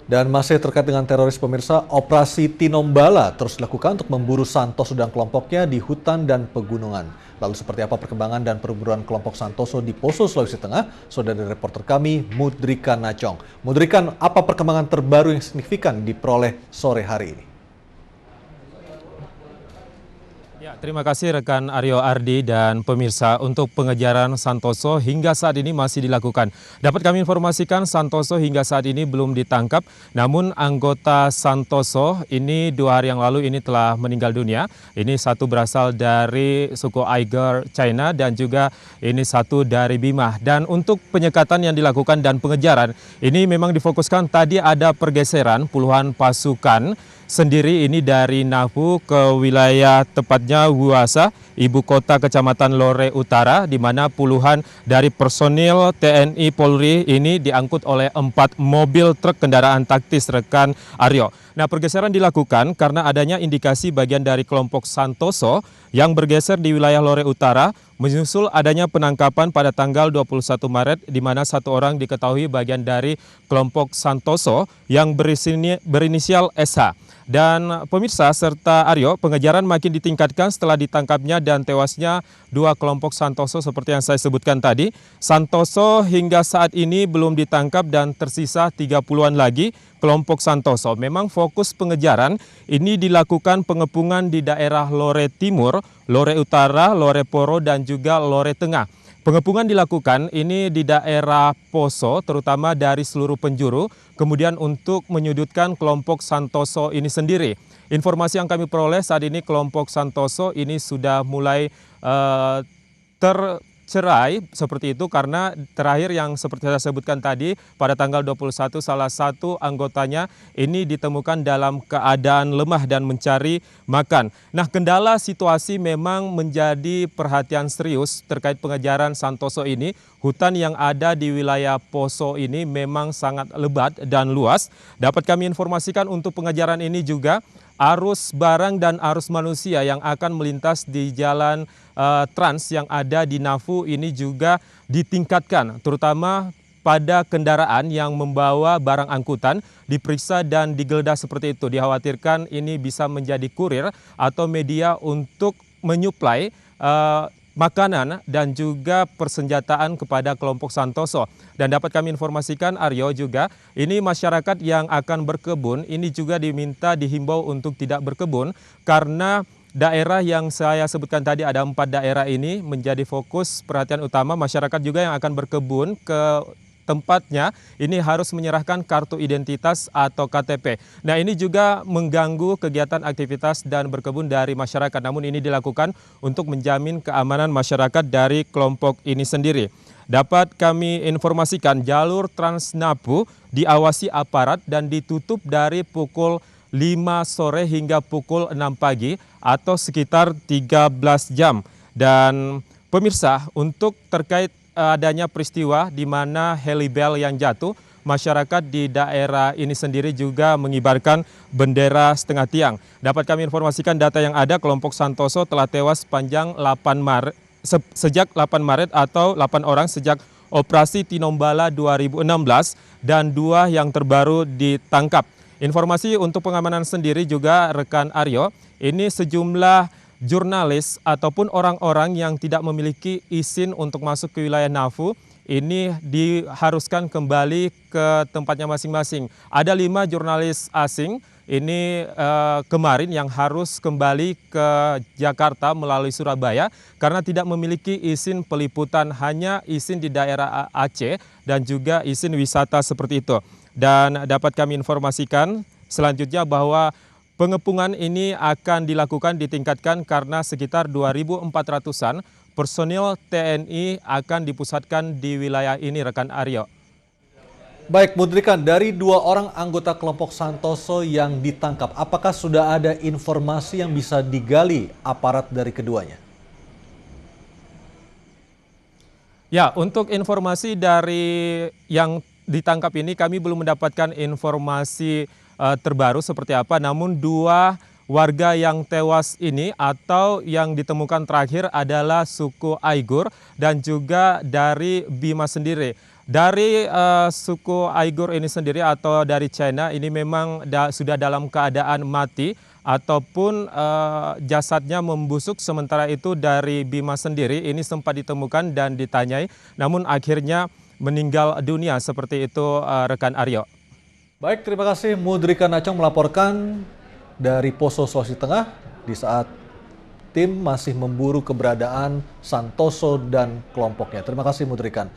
Dan masih terkait dengan teroris pemirsa, operasi Tinombala terus dilakukan untuk memburu Santoso dan kelompoknya di hutan dan pegunungan. Lalu seperti apa perkembangan dan perburuan kelompok Santoso di Poso, Sulawesi Tengah? Saudara reporter kami, Mudrikan Nacong. Mudrikan, apa perkembangan terbaru yang signifikan diperoleh sore hari ini? Ya, terima kasih rekan Aryo Ardi dan pemirsa. Untuk pengejaran Santoso hingga saat ini masih dilakukan. Dapat kami informasikan Santoso hingga saat ini belum ditangkap, namun anggota Santoso ini 2 hari yang lalu ini telah meninggal dunia. Ini satu berasal dari suku Aigar China dan juga ini satu dari Bima. Dan untuk penyekatan yang dilakukan dan pengejaran ini memang difokuskan, tadi ada pergeseran puluhan pasukan sendiri ini dari Nafu ke wilayah tepatnya Wuasa, ibu kota kecamatan Lore Utara, di mana puluhan dari personil TNI Polri ini diangkut oleh 4 mobil truk kendaraan taktis rekan Aryo. Nah, pergeseran dilakukan karena adanya indikasi bagian dari kelompok Santoso yang bergeser di wilayah Lore Utara menyusul adanya penangkapan pada tanggal 21 Maret di mana satu orang diketahui bagian dari kelompok Santoso yang berinisial SH. Dan pemirsa serta Aryo, pengejaran makin ditingkatkan setelah ditangkapnya dan tewasnya 2 kelompok Santoso seperti yang saya sebutkan tadi. Santoso hingga saat ini belum ditangkap dan tersisa 30-an lagi kelompok Santoso. Memang fokus pengejaran ini dilakukan pengepungan di daerah Lore Timur, Lore Utara, Lore Poro dan juga Lore Tengah. Pengepungan dilakukan ini di daerah Poso, terutama dari seluruh penjuru, kemudian untuk menyudutkan kelompok Santoso ini sendiri. Informasi yang kami peroleh saat ini kelompok Santoso ini sudah mulai tercerai seperti itu karena terakhir yang seperti saya sebutkan tadi pada tanggal 21 salah satu anggotanya ini ditemukan dalam keadaan lemah dan mencari makan. Nah, kendala situasi memang menjadi perhatian serius terkait pengejaran Santoso ini. Hutan yang ada di wilayah Poso ini memang sangat lebat dan luas. Dapat kami informasikan untuk pengejaran ini juga arus barang dan arus manusia yang akan melintas di jalan trans yang ada di Nafu ini juga ditingkatkan, terutama pada kendaraan yang membawa barang angkutan diperiksa dan digeledah seperti itu. Dikhawatirkan ini bisa menjadi kurir atau media untuk menyuplai makanan dan juga persenjataan kepada kelompok Santoso. Dan dapat kami informasikan Aryo juga, ini masyarakat yang akan berkebun ini juga dihimbau untuk tidak berkebun karena daerah yang saya sebutkan tadi ada 4 daerah ini menjadi fokus perhatian utama masyarakat juga yang akan berkebun ke tempatnya ini harus menyerahkan kartu identitas atau KTP. Nah, ini juga mengganggu kegiatan aktivitas dan berkebun dari masyarakat. Namun ini dilakukan untuk menjamin keamanan masyarakat dari kelompok ini sendiri. Dapat kami informasikan jalur Transnapu diawasi aparat dan ditutup dari pukul 5 sore hingga pukul 6 pagi atau sekitar 13 jam. Dan pemirsa, untuk terkait adanya peristiwa di mana helibel yang jatuh, masyarakat di daerah ini sendiri juga mengibarkan bendera setengah tiang. Dapat kami informasikan data yang ada, kelompok Santoso telah tewas sejak 8 Maret atau 8 orang sejak operasi Tinombala 2016 dan 2 yang terbaru ditangkap. Informasi untuk pengamanan sendiri juga rekan Aryo, ini sejumlah jurnalis ataupun orang-orang yang tidak memiliki izin untuk masuk ke wilayah Nafu ini diharuskan kembali ke tempatnya masing-masing. Ada 5 jurnalis asing ini kemarin yang harus kembali ke Jakarta melalui Surabaya karena tidak memiliki izin peliputan, hanya izin di daerah Aceh dan juga izin wisata seperti itu. Dan dapat kami informasikan selanjutnya bahwa pengepungan ini akan dilakukan ditingkatkan karena sekitar 2.400-an personil TNI akan dipusatkan di wilayah ini rekan Aryo. Baik, Mudrikan, dari 2 orang anggota kelompok Santoso yang ditangkap, apakah sudah ada informasi yang bisa digali aparat dari keduanya? Ya, untuk informasi dari yang ditangkap ini kami belum mendapatkan informasi terbaru seperti apa, namun 2 warga yang tewas ini atau yang ditemukan terakhir adalah suku Aigur dan juga dari Bima sendiri. Dari suku Uighur ini sendiri atau dari China ini memang sudah dalam keadaan mati ataupun jasadnya membusuk. Sementara itu dari Bima sendiri ini sempat ditemukan dan ditanyai, namun akhirnya meninggal dunia. Seperti itu rekan Aryo. Baik, terima kasih Mudrika Nacong melaporkan dari Poso, Sulawesi Tengah di saat tim masih memburu keberadaan Santoso dan kelompoknya. Terima kasih Mudrikan.